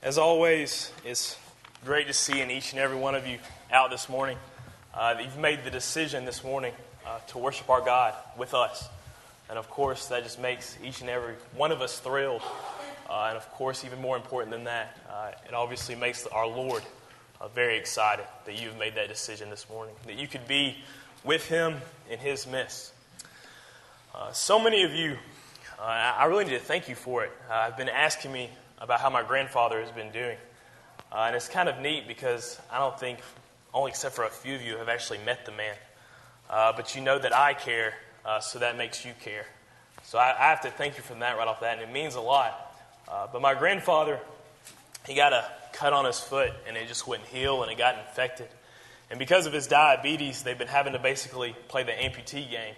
As always, it's great to see in each and every one of you out this morning. That you've made the decision this morning to worship our God with us. And of course, that just makes each and every one of us thrilled. And of course, even more important than that, it obviously makes our Lord very excited that you've made that decision this morning, that you could be with Him in His midst. So many of you, I really need to thank you for it. Have been asking me about how my grandfather has been doing. And it's kind of neat because I don't think, only except for a few of you, have actually met the man. But you know that I care, so that makes you care. So I have to thank you for that right off that, and it means a lot. But my grandfather, he got a cut on his foot, and it just wouldn't heal, and it got infected. And because of his diabetes, they've been having to basically play the amputee game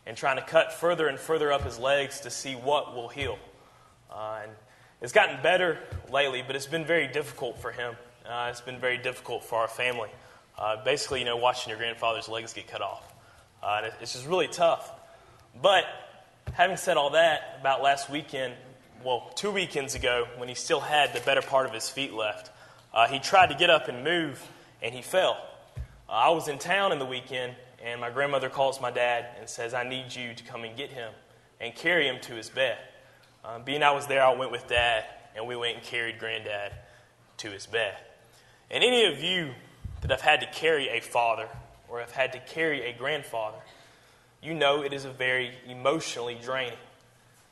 and trying to cut further and further up his legs to see what will heal. And it's gotten better lately, but it's been very difficult for him. It's been very difficult for our family. Basically, watching your grandfather's legs get cut off. It's just really tough. But having said all that, about last weekend, 2 weekends ago, when he still had the better part of his feet left, he tried to get up and move, and he fell. I was in town in the weekend, and my grandmother calls my dad and says, "I need you to come and get him and carry him to his bed." Being I was there, I went with Dad, and we went and carried Granddad to his bed. And any of you that have had to carry a father or have had to carry a grandfather, you know it is a very emotionally draining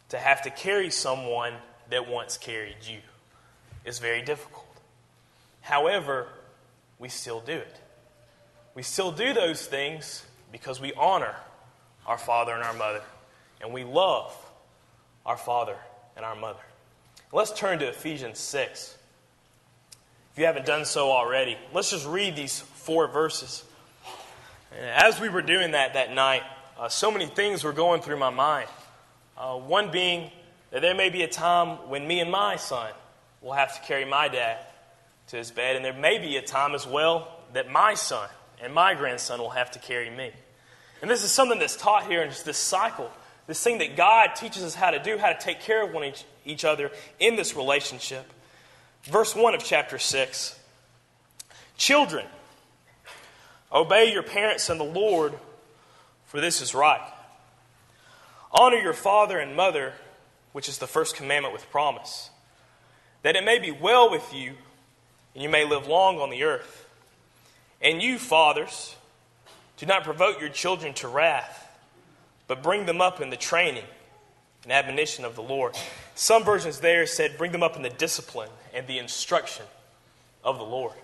to have to carry someone that once carried you. It's very difficult. However, we still do it. We still do those things because we honor our father and our mother, and we love our father and our mother. Let's turn to Ephesians 6. If you haven't done so already, let's just read these 4 verses. And as we were doing that night, so many things were going through my mind. One being that there may be a time when me and my son will have to carry my dad to his bed, and there may be a time as well that my son and my grandson will have to carry me. And this is something that's taught here in just this cycle. This thing that God teaches us how to do, how to take care of each other in this relationship. Verse 1 of chapter 6. Children, obey your parents in the Lord, for this is right. Honor your father and mother, which is the first commandment with promise, that it may be well with you, and you may live long on the earth. And you, fathers, do not provoke your children to wrath, but bring them up in the training and admonition of the Lord. Some versions there said, bring them up in the discipline and the instruction of the Lord.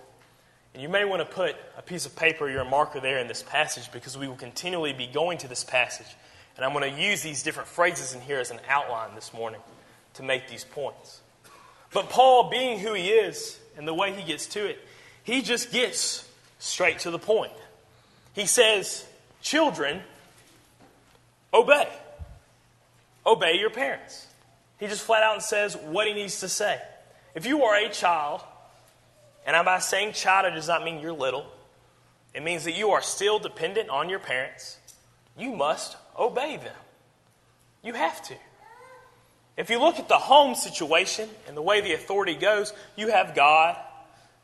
And you may want to put a piece of paper or your marker there in this passage, because we will continually be going to this passage. And I'm going to use these different phrases in here as an outline this morning to make these points. But Paul, being who he is and the way he gets to it, he just gets straight to the point. He says, children, obey. Obey your parents. He just flat out says what he needs to say. If you are a child, and by saying child, it does not mean you're little. It means that you are still dependent on your parents. You must obey them. You have to. If you look at the home situation and the way the authority goes, you have God,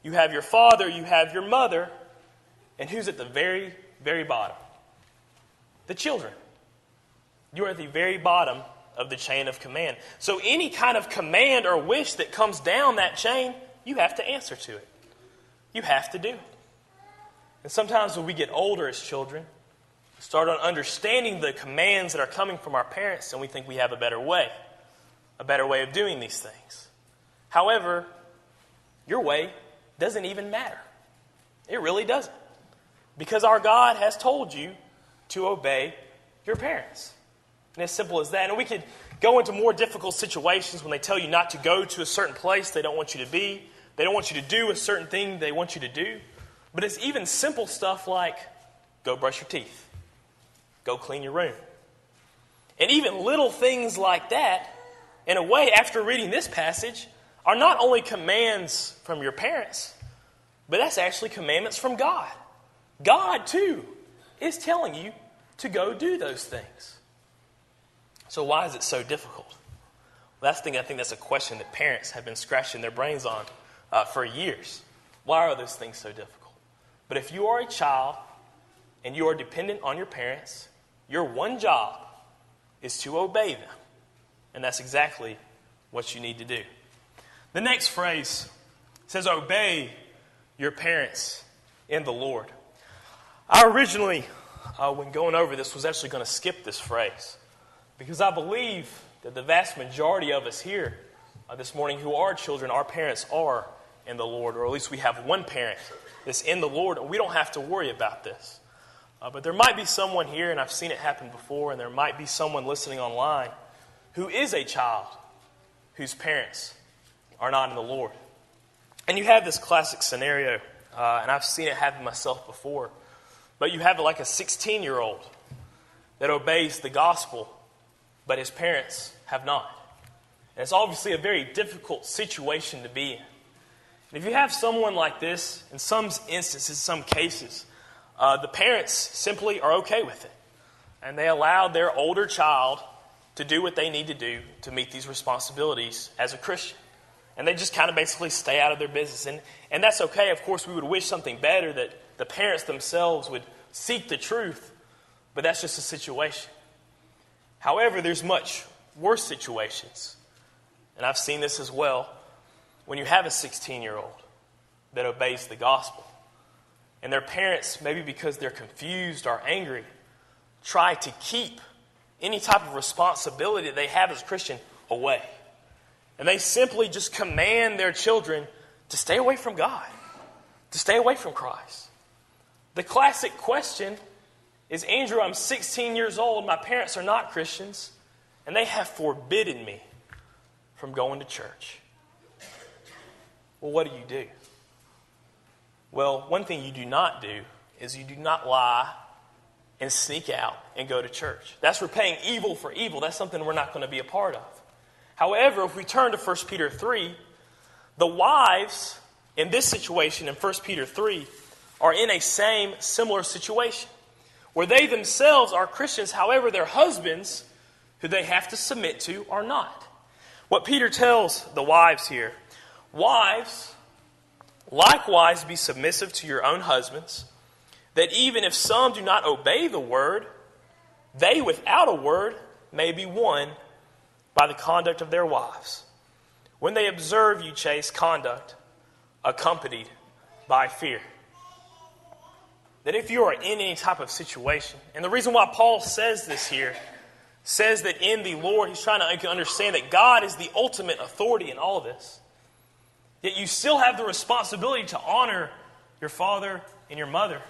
you have your father, you have your mother, and who's at the very, very bottom? The children. You are at the very bottom of the chain of command. So any kind of command or wish that comes down that chain, you have to answer to it. You have to do it. And sometimes when we get older as children, we start on understanding the commands that are coming from our parents, and we think we have a better way of doing these things. However, your way doesn't even matter. It really doesn't. Because our God has told you to obey your parents. And as simple as that. And we could go into more difficult situations when they tell you not to go to a certain place they don't want you to be. They don't want you to do a certain thing they want you to do. But it's even simple stuff like, go brush your teeth. Go clean your room. And even little things like that, in a way, after reading this passage, are not only commands from your parents, but that's actually commandments from God. God, too, is telling you to go do those things. So why is it so difficult? Well, I think that's a question that parents have been scratching their brains on for years. Why are those things so difficult? But if you are a child and you are dependent on your parents, your one job is to obey them. And that's exactly what you need to do. The next phrase says, obey your parents in the Lord. I originally, when going over this, was actually going to skip this phrase because I believe that the vast majority of us here this morning who are children, our parents are in the Lord, or at least we have one parent that's in the Lord, and we don't have to worry about this. But there might be someone here, and I've seen it happen before, and there might be someone listening online who is a child whose parents are not in the Lord. And you have this classic scenario, and I've seen it happen myself before, but you have like a 16-year-old that obeys the gospel, but his parents have not. And it's obviously a very difficult situation to be in. And if you have someone like this, in some instances, some cases, the parents simply are okay with it. And they allow their older child to do what they need to do to meet these responsibilities as a Christian. And they just kind of basically stay out of their business. And that's okay. Of course, we would wish something better, that the parents themselves would seek the truth. But that's just a situation. However, there's much worse situations. And I've seen this as well. When you have a 16-year-old that obeys the gospel, and their parents, maybe because they're confused or angry, try to keep any type of responsibility that they have as a Christian away. And they simply just command their children to stay away from God, to stay away from Christ. The classic question is, Andrew, I'm 16 years old, my parents are not Christians, and they have forbidden me from going to church. Well, what do? Well, one thing you do not do is you do not lie and sneak out and go to church. That's repaying evil for evil. That's something we're not going to be a part of. However, if we turn to 1 Peter 3, the wives in this situation in 1 Peter 3 are in a similar situation where they themselves are Christians. However, their husbands, who they have to submit to, are not. What Peter tells the wives here, wives, likewise be submissive to your own husbands, that even if some do not obey the word, they without a word may be won by the conduct of their wives, when they observe you chaste conduct, accompanied by fear. That if you are in any type of situation, and the reason why Paul says this here, says that in the Lord, he's trying to understand that God is the ultimate authority in all of this. Yet you still have the responsibility to honor your father and your mother. And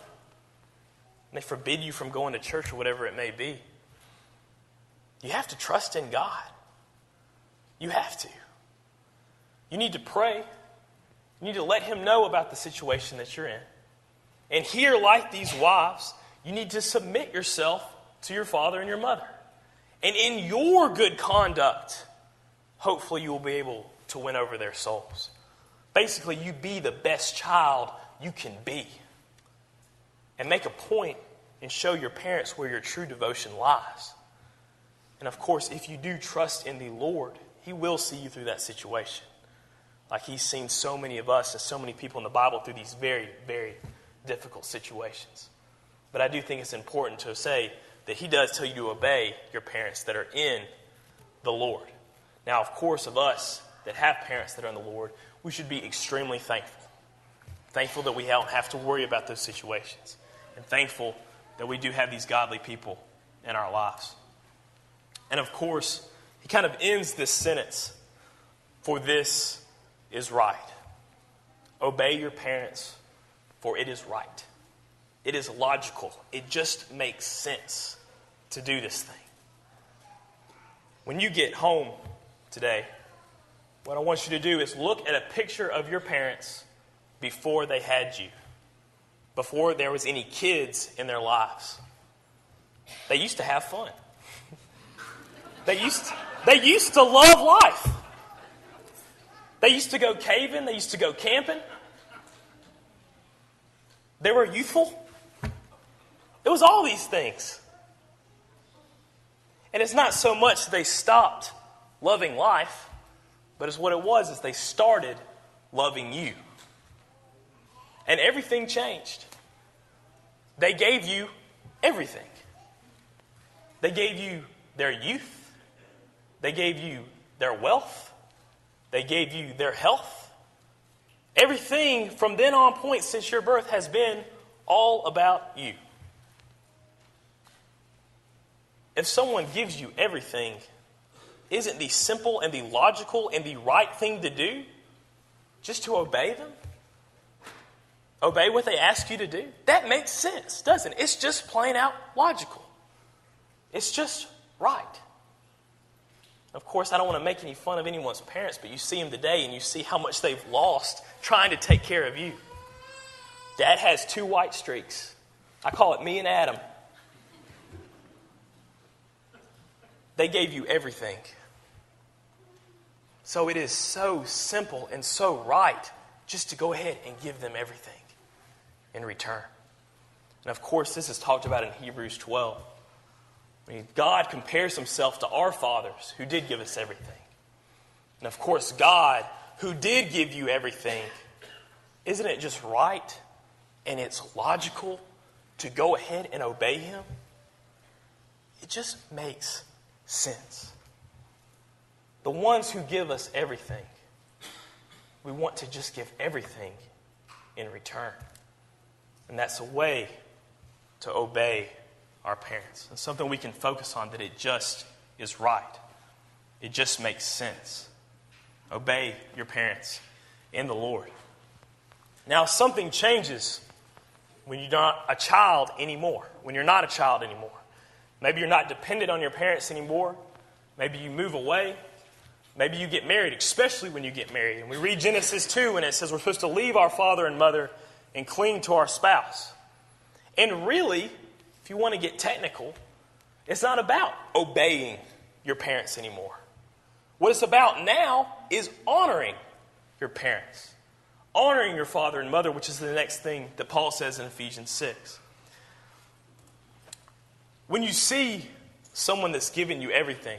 they forbid you from going to church or whatever it may be. You have to trust in God. You have to. You need to pray. You need to let Him know about the situation that you're in. And here, like these wives, you need to submit yourself to your father and your mother. And in your good conduct, hopefully you will be able to win over their souls. Basically, you be the best child you can be. And make a point and show your parents where your true devotion lies. And of course, if you do trust in the Lord, He will see you through that situation. Like He's seen so many of us and so many people in the Bible through these very, very difficult situations. But I do think it's important to say that He does tell you to obey your parents that are in the Lord. Now, of course, of us that have parents that are in the Lord, we should be extremely thankful. Thankful that we don't have to worry about those situations. And thankful that we do have these godly people in our lives. And of course, he kind of ends this sentence, for this is right. Obey your parents, for it is right. It is logical. It just makes sense to do this thing. When you get home today, what I want you to do is look at a picture of your parents before they had you, before there was any kids in their lives. They used to have fun. They used to love life. They used to go caving. They used to go camping. They were youthful. It was all these things. And it's not so much they stopped loving life, but it's what it was is they started loving you. And everything changed. They gave you everything. They gave you their youth. They gave you their wealth. They gave you their health. Everything from then on point since your birth has been all about you. If someone gives you everything, isn't the simple and the logical and the right thing to do just to obey them? Obey what they ask you to do? That makes sense, doesn't it? It's just plain out logical. It's just right. Of course, I don't want to make any fun of anyone's parents, but you see them today and you see how much they've lost trying to take care of you. Dad has 2 white streaks. I call it me and Adam. They gave you everything. So it is so simple and so right just to go ahead and give them everything in return. And of course, this is talked about in Hebrews 12. I mean, God compares himself to our fathers who did give us everything. And of course, God, who did give you everything, isn't it just right and it's logical to go ahead and obey him? It just makes sense. The ones who give us everything, we want to just give everything in return. And that's a way to obey our parents. And something we can focus on, that it just is right. It just makes sense. Obey your parents in the Lord. Now, something changes when you're not a child anymore. When you're not a child anymore. Maybe you're not dependent on your parents anymore. Maybe you move away. Maybe you get married, especially when you get married. And we read Genesis 2 and it says we're supposed to leave our father and mother and cling to our spouse. And really, if you want to get technical, it's not about obeying your parents anymore. What it's about now is honoring your parents. Honoring your father and mother, which is the next thing that Paul says in Ephesians 6. When you see someone that's given you everything,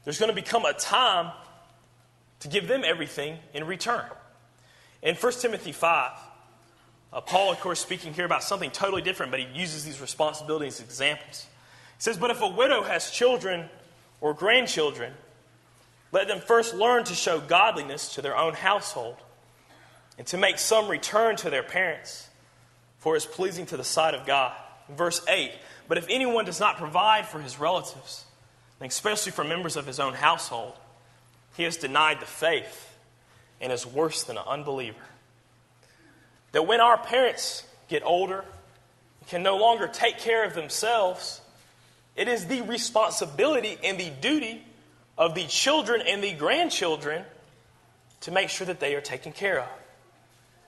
there's going to become a time to give them everything in return. In 1 Timothy 5, Paul, of course, speaking here about something totally different, but he uses these responsibilities as examples. He says, "But if a widow has children or grandchildren, let them first learn to show godliness to their own household and to make some return to their parents, for it is pleasing to the sight of God." In verse 8, "But if anyone does not provide for his relatives, and especially for members of his own household, he has denied the faith and is worse than an unbeliever." That when our parents get older and can no longer take care of themselves, it is the responsibility and the duty of the children and the grandchildren to make sure that they are taken care of.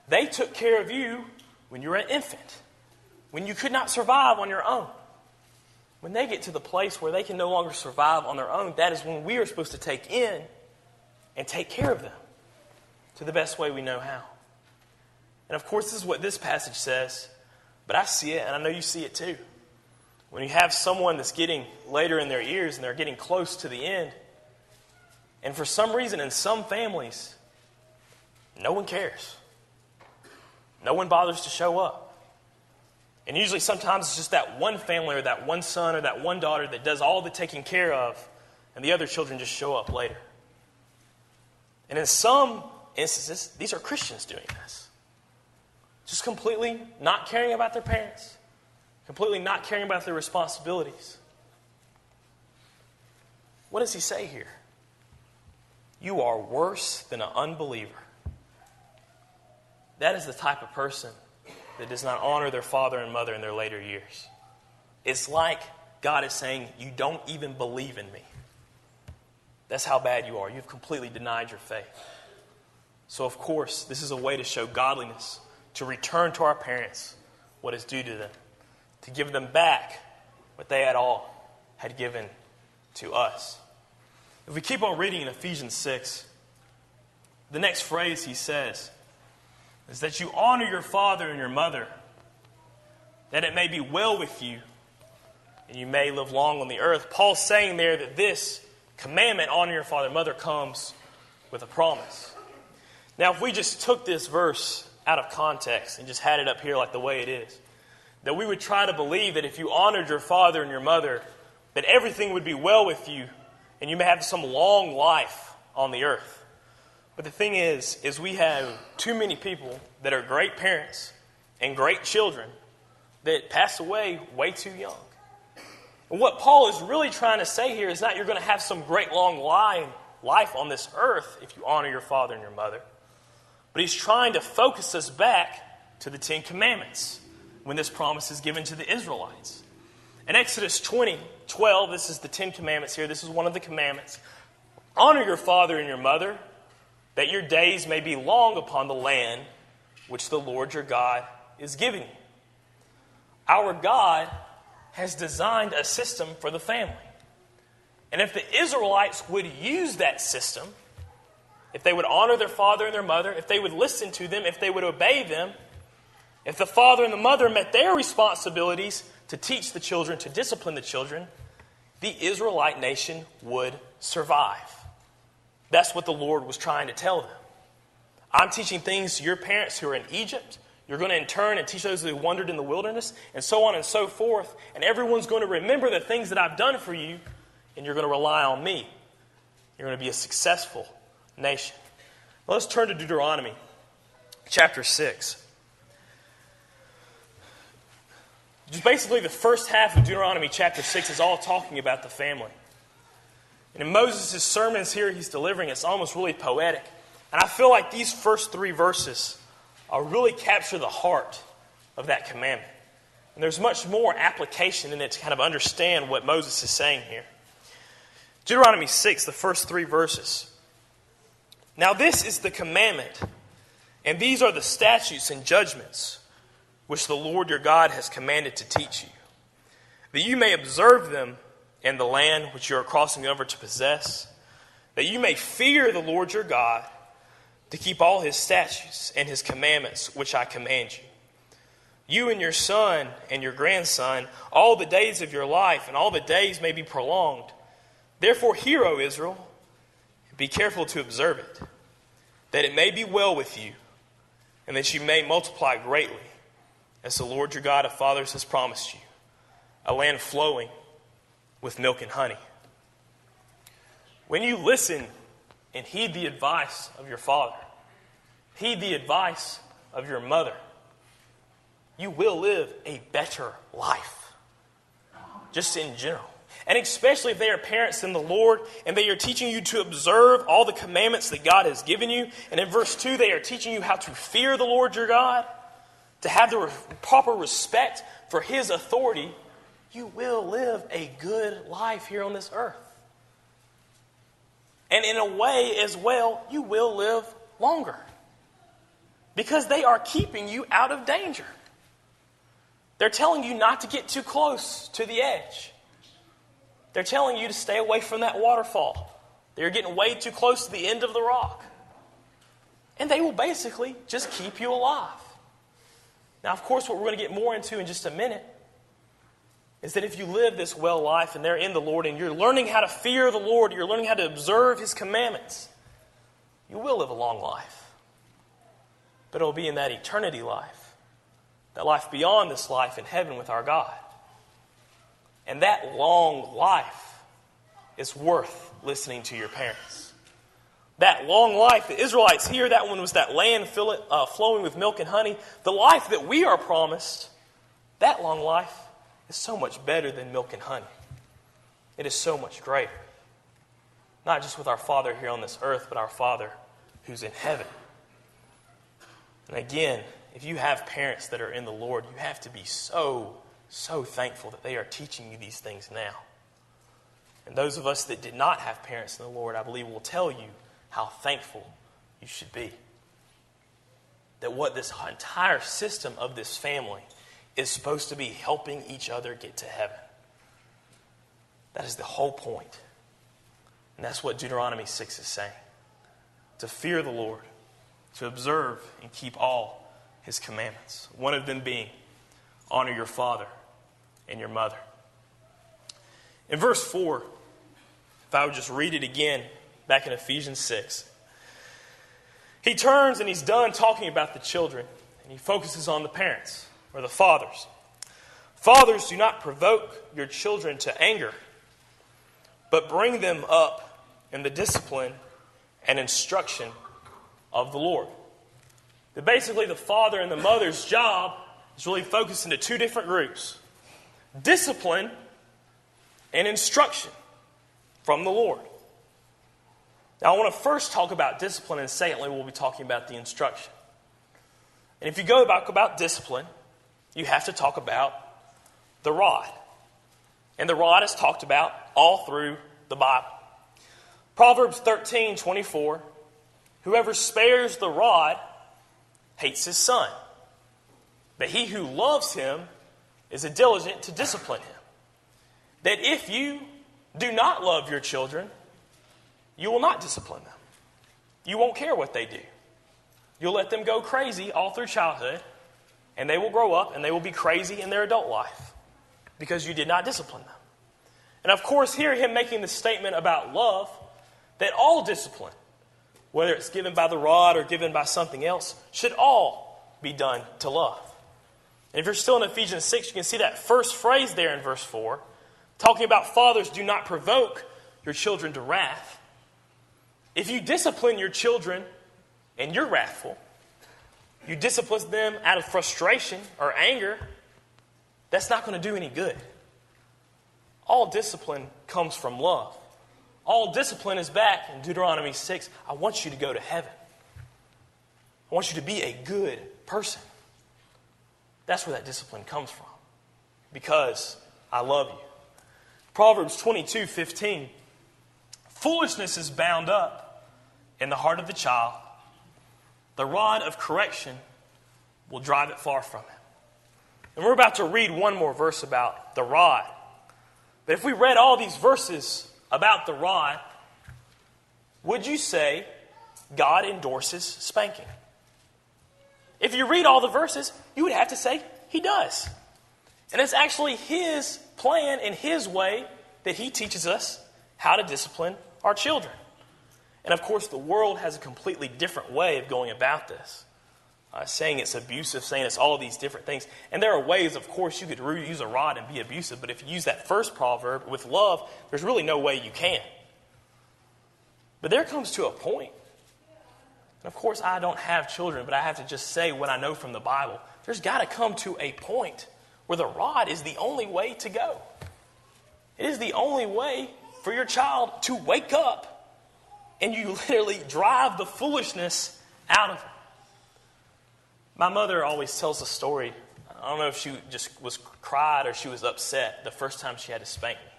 They took care of you when you were an infant, when you could not survive on your own. When they get to the place where they can no longer survive on their own, that is when we are supposed to take in and take care of them to the best way we know how. And of course, this is what this passage says, but I see it, and I know you see it too. When you have someone that's getting later in their years and they're getting close to the end, and for some reason in some families, no one cares. No one bothers to show up. And usually sometimes it's just that one family or that one son or that one daughter that does all the taking care of, and the other children just show up later. And in some instances, these are Christians doing this. Just completely not caring about their parents. Completely not caring about their responsibilities. What does he say here? You are worse than an unbeliever. That is the type of person that does not honor their father and mother in their later years. It's like God is saying, you don't even believe in me. That's how bad you are. You've completely denied your faith. So of course, this is a way to show godliness, to return to our parents what is due to them, to give them back what they had given to us. If we keep on reading in Ephesians 6, the next phrase he says is that you honor your father and your mother, that it may be well with you and you may live long on the earth. Paul's saying there that this commandment, honor your father and mother, comes with a promise. Now, if we just took this verse out of context and just had it up here like the way it is, that we would try to believe that if you honored your father and your mother, that everything would be well with you and you may have some long life on the earth. But the thing is we have too many people that are great parents and great children that pass away way too young. And what Paul is really trying to say here is not you're going to have some great long life on this earth if you honor your father and your mother. But he's trying to focus us back to the Ten Commandments when this promise is given to the Israelites. In Exodus 20:12, this is the Ten Commandments here. This is one of the commandments. Honor your father and your mother, that your days may be long upon the land which the Lord your God is giving you. Our God has designed a system for the family. And if the Israelites would use that system, if they would honor their father and their mother, if they would listen to them, if they would obey them, if the father and the mother met their responsibilities to teach the children, to discipline the children, the Israelite nation would survive. That's what the Lord was trying to tell them. I'm teaching things to your parents who are in Egypt. You're going to in turn and teach those who wandered in the wilderness, and so on and so forth. And everyone's going to remember the things that I've done for you, and you're going to rely on me. You're going to be a successful nation. Well, let's turn to Deuteronomy chapter 6. Just basically the first half of Deuteronomy chapter 6 is all talking about the family. And in Moses' sermons here he's delivering, it's almost really poetic. And I feel like these first 3 verses really capture the heart of that commandment. And there's much more application in it to kind of understand what Moses is saying here. Deuteronomy 6, the first 3 verses. Now this is the commandment, and these are the statutes and judgments which the Lord your God has commanded to teach you, that you may observe them in the land which you are crossing over to possess, that you may fear the Lord your God, to keep all his statutes and his commandments which I command you. You and your son and your grandson, all the days of your life, and all the days may be prolonged. Therefore hear, O Israel, and be careful to observe it, that it may be well with you, and that you may multiply greatly, as the Lord your God of fathers has promised you, a land flowing with milk and honey. When you listen and heed the advice of your father, heed the advice of your mother, you will live a better life, just in general. And especially if they are parents in the Lord and they are teaching you to observe all the commandments that God has given you. And in verse 2, they are teaching you how to fear the Lord your God, to have the proper respect for his authority. You will live a good life here on this earth. And in a way as well, you will live longer. Because they are keeping you out of danger. They're telling you not to get too close to the edge. They're telling you to stay away from that waterfall. They're getting way too close to the end of the rock. And they will basically just keep you alive. Now, of course, what we're going to get more into in just a minute is that if you live this well life and they're in the Lord and you're learning how to fear the Lord, you're learning how to observe his commandments, you will live a long life. But it will be in that eternity life, that life beyond this life in heaven with our God. And that long life is worth listening to your parents. That long life, the Israelites here, that one was that land flowing with milk and honey. The life that we are promised, that long life is so much better than milk and honey. It is so much greater. Not just with our Father here on this earth, but our Father who's in heaven. And again, if you have parents that are in the Lord, you have to be so thankful that they are teaching you these things now. And those of us that did not have parents in the Lord, I believe will tell you how thankful you should be. That what this entire system of this family is supposed to be helping each other get to heaven. That is the whole point. And that's what Deuteronomy 6 is saying. To fear the Lord, to observe and keep all his commandments. One of them being, honor your father and your mother. In verse 4, if I would just read it again, back in Ephesians 6. he turns and he's done talking about the children, and he focuses on the parents, or the fathers. Fathers, do not provoke your children to anger, but bring them up in the discipline and instruction of the Lord. That basically the father and the mother's job is really focused into two different groups: discipline and instruction from the Lord. Now I want to first talk about discipline, and secondly we'll be talking about the instruction. And if you go back about discipline, you have to talk about the rod. And the rod is talked about all through the Bible. Proverbs 13:24, whoever spares the rod hates his son, but he who loves him is diligent to discipline him. That if you do not love your children, you will not discipline them. You won't care what they do. You'll let them go crazy all through childhood, and they will grow up and they will be crazy in their adult life because you did not discipline them. And of course, hear him making the statement about love, that all discipline, whether it's given by the rod or given by something else, should all be done to love. And if you're still in Ephesians 6, you can see that first phrase there in verse 4, talking about fathers, do not provoke your children to wrath. If you discipline your children and you're wrathful, you discipline them out of frustration or anger, that's not going to do any good. All discipline comes from love. All discipline is back in Deuteronomy 6. I want you to go to heaven. I want you to be a good person. That's where that discipline comes from. Because I love you. Proverbs 22:15. Foolishness is bound up in the heart of the child. The rod of correction will drive it far from him. And we're about to read one more verse about the rod. But if we read all these verses about the rod, would you say God endorses spanking? If you read all the verses, you would have to say he does. And it's actually his plan and his way that he teaches us how to discipline our children. And of course, the world has a completely different way of going about this. Saying it's abusive, saying it's all these different things. And there are ways, of course, you could use a rod and be abusive, but if you use that first proverb with love, there's really no way you can. But there comes to a point, and of course I don't have children, but I have to just say what I know from the Bible. There's got to come to a point where the rod is the only way to go. It is the only way for your child to wake up, and you literally drive the foolishness out of him. My mother always tells a story. I don't know if she just was cried or she was upset the first time she had to spank me.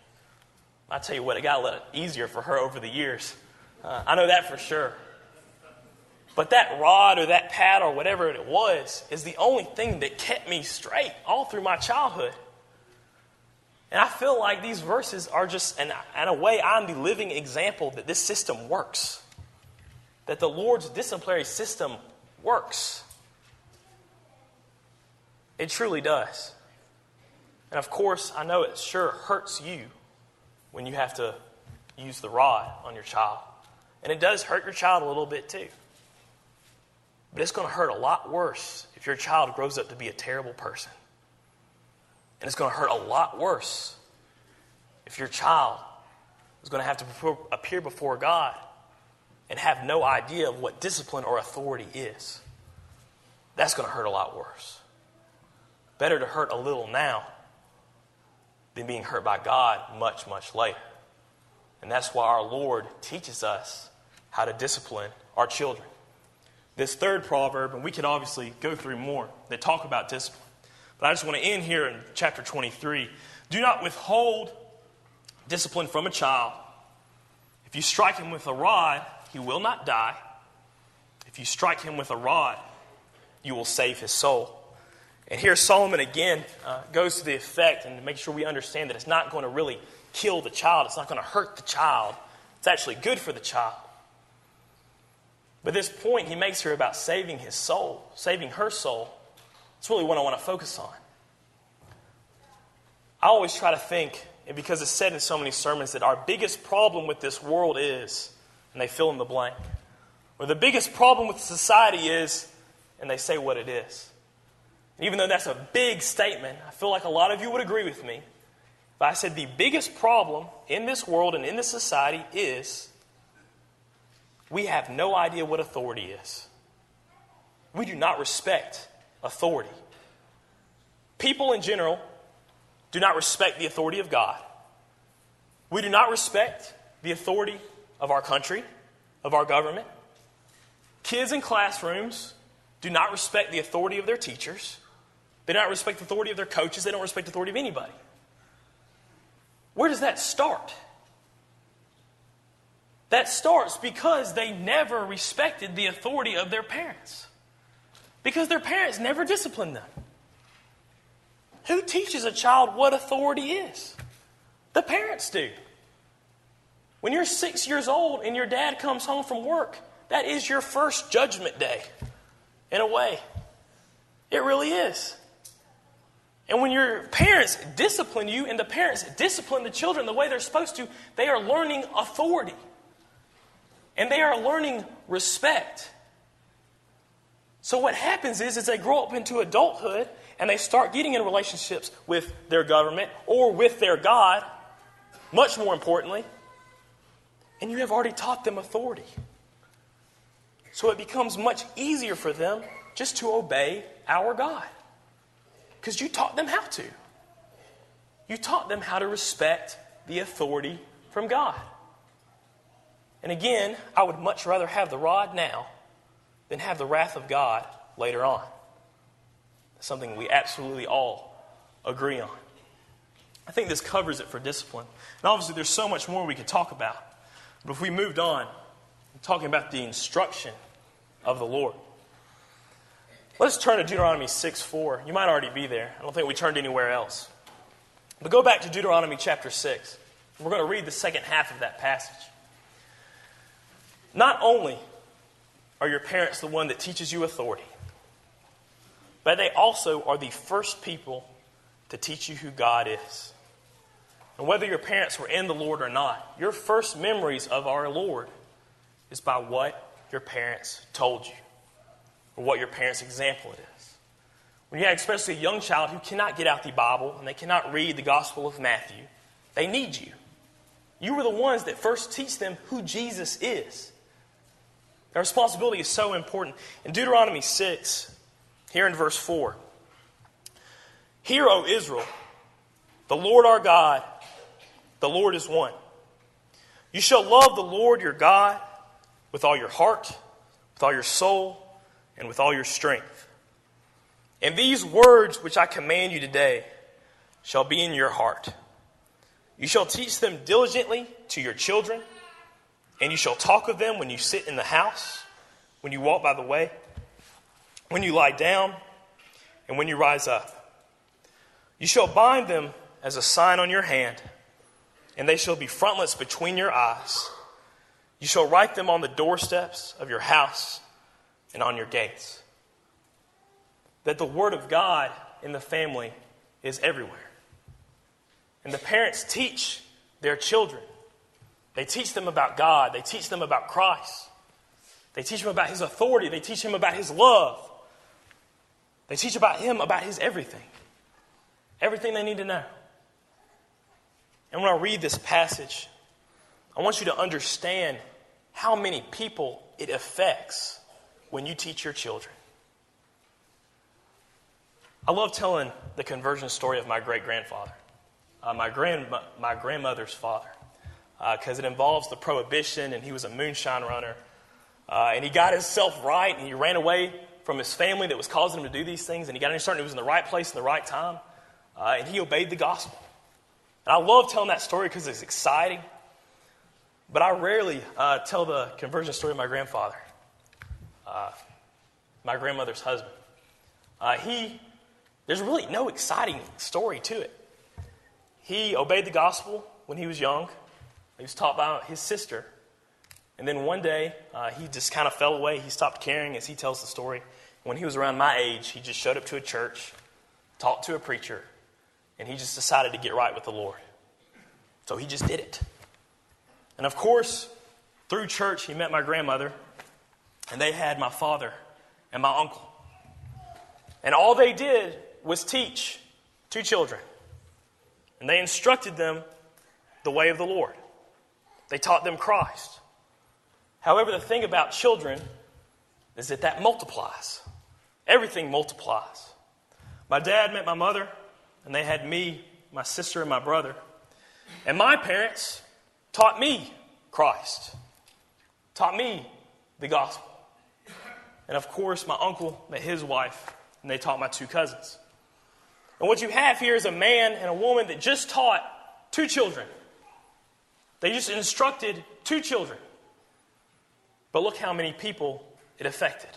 I tell you what, it got a little easier for her over the years. I know that for sure. But that rod or that pad or whatever it was is the only thing that kept me straight all through my childhood. And I feel like these verses are just, in a way, I'm the living example that this system works. That the Lord's disciplinary system works. It truly does. And of course, I know it sure hurts you when you have to use the rod on your child. And it does hurt your child a little bit too. But it's going to hurt a lot worse if your child grows up to be a terrible person. And it's going to hurt a lot worse if your child is going to have to appear before God and have no idea of what discipline or authority is. That's going to hurt a lot worse. Better to hurt a little now than being hurt by God much, much later. And that's why our Lord teaches us how to discipline our children. This third proverb, and we could obviously go through more that talk about discipline, but I just want to end here in chapter 23. Do not withhold discipline from a child. If you strike him with a rod, he will not die. If you strike him with a rod, you will save his soul. And here Solomon again goes to the effect and make sure we understand that it's not going to really kill the child. It's not going to hurt the child. It's actually good for the child. But this point he makes here about saving his soul, saving her soul, it's really what I want to focus on. I always try to think, and because it's said in so many sermons, that our biggest problem with this world is, and they fill in the blank. or the biggest problem with society is, and they say what it is. And even though that's a big statement, I feel like a lot of you would agree with me. If I said the biggest problem in this world and in this society is we have no idea what authority is. We do not respect authority. People in general do not respect the authority of God. We do not respect the authority of our country, of our government. Kids in classrooms do not respect the authority of their teachers. They do not respect the authority of their coaches. They don't respect the authority of anybody. Where does that start? That starts because they never respected the authority of their parents. Because their parents never disciplined them. Who teaches a child what authority is? The parents do. When you're 6 years old and your dad comes home from work, that is your first judgment day, in a way. It really is. And when your parents discipline you and the parents discipline the children the way they're supposed to, they are learning authority. And they are learning respect. So what happens is they grow up into adulthood and they start getting in relationships with their government or with their God, much more importantly, and you have already taught them authority. So it becomes much easier for them just to obey our God. Because you taught them how to. You taught them how to respect the authority from God. And again, I would much rather have the rod now than have the wrath of God later on. Something we absolutely all agree on. I think this covers it for discipline. And obviously there's so much more we could talk about. But if we moved on, I'm talking about the instruction of the Lord. Let's turn to Deuteronomy 6:4. You might already be there. I don't think we turned anywhere else. But go back to Deuteronomy chapter 6. We're going to read the second half of that passage. Not only are your parents the one that teaches you authority, but they also are the first people to teach you who God is. And whether your parents were in the Lord or not, your first memories of our Lord is by what your parents told you, or what your parents' example it is. When you have especially a young child who cannot get out the Bible and they cannot read the Gospel of Matthew, they need you. You were the ones that first teach them who Jesus is. Their responsibility is so important. In Deuteronomy 6, here in verse 4, "Hear, O Israel, the Lord our God, the Lord is one. You shall love the Lord your God with all your heart, with all your soul, and with all your strength. And these words which I command you today shall be in your heart. You shall teach them diligently to your children, and you shall talk of them when you sit in the house, when you walk by the way, when you lie down, and when you rise up. You shall bind them as a sign on your hand, and they shall be frontlets between your eyes. You shall write them on the doorsteps of your house and on your gates." That the Word of God in the family is everywhere. And the parents teach their children. They teach them about God. They teach them about Christ. They teach them about His authority. They teach them about His love. They teach about Him, about His everything. Everything they need to know. And when I read this passage, I want you to understand how many people it affects when you teach your children. I love telling the conversion story of my great-grandfather, my grandmother's father, because it involves the Prohibition, and he was a moonshine runner. And he got himself right, and he ran away from his family that was causing him to do these things, and he got in certain, he was in the right place in the right time, and he obeyed the gospel. And I love telling that story because it's exciting, but I rarely tell the conversion story of my grandfather, my grandmother's husband. There's really no exciting story to it. He obeyed the gospel when he was young. He was taught by his sister. And then one day, he just kind of fell away. He stopped caring as he tells the story. When he was around my age, he just showed up to a church, talked to a preacher, and he just decided to get right with the Lord. So he just did it. And of course, through church, he met my grandmother. And they had my father and my uncle. And all they did was teach 2 children. And they instructed them the way of the Lord. They taught them Christ. However, the thing about children is that multiplies. Everything multiplies. My dad met my mother, and they had me, my sister, and my brother. And my parents taught me Christ, taught me the gospel. And of course, my uncle met his wife, and they taught my 2 cousins. And what you have here is a man and a woman that just taught 2 children. They just instructed 2 children. But look how many people it affected.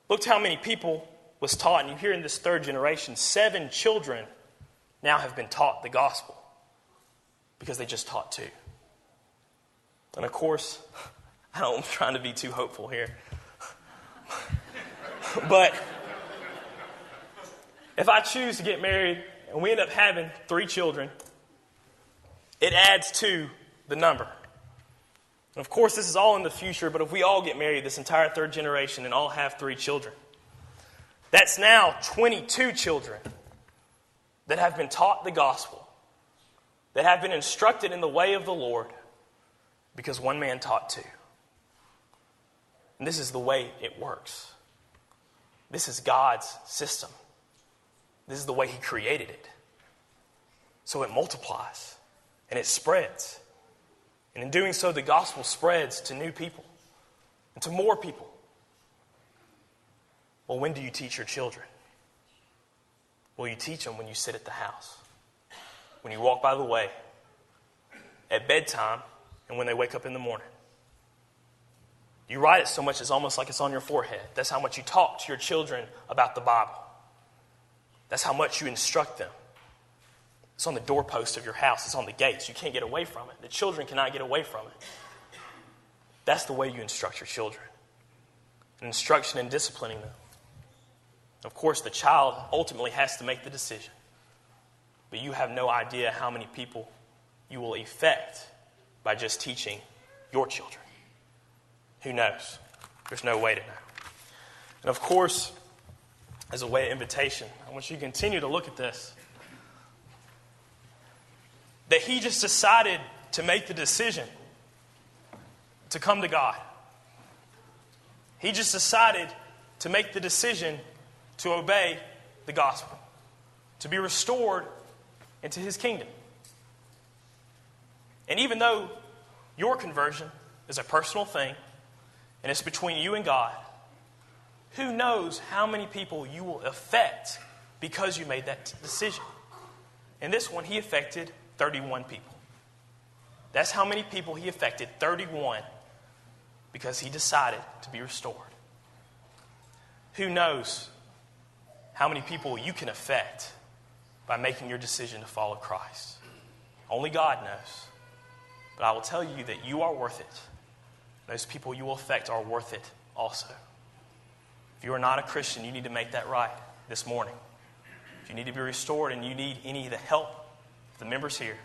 Look how many people was taught. And you hear in this 3rd generation, 7 children now have been taught the gospel because they just taught 2. And of course, I'm trying to be too hopeful here. But if I choose to get married and we end up having 3 children, it adds to the number. And of course, this is all in the future, but if we all get married, this entire 3rd generation, and all have 3 children, that's now 22 children that have been taught the gospel, that have been instructed in the way of the Lord, because one man taught 2. And this is the way it works. This is God's system. This is the way He created it. So it multiplies and it spreads. And in doing so, the gospel spreads to new people and to more people. Well, when do you teach your children? Well, you teach them when you sit at the house, when you walk by the way, at bedtime, and when they wake up in the morning. You write it so much it's almost like it's on your forehead. That's how much you talk to your children about the Bible. That's how much you instruct them. It's on the doorpost of your house. It's on the gates. You can't get away from it. The children cannot get away from it. That's the way you instruct your children. An instruction and disciplining them. Of course, the child ultimately has to make the decision. But you have no idea how many people you will affect by just teaching your children. Who knows? There's no way to know. And of course, as a way of invitation, I want you to continue to look at this. That he just decided to make the decision to come to God. He just decided to make the decision to obey the gospel, to be restored into His kingdom. And even though your conversion is a personal thing, and it's between you and God, who knows how many people you will affect because you made that decision. In this one, He affected 31 people. That's how many people He affected, 31, because He decided to be restored. Who knows how many people you can affect by making your decision to follow Christ? Only God knows. But I will tell you that you are worth it. Those people you will affect are worth it also. If you are not a Christian, you need to make that right this morning. If you need to be restored and you need any of the help of the members here,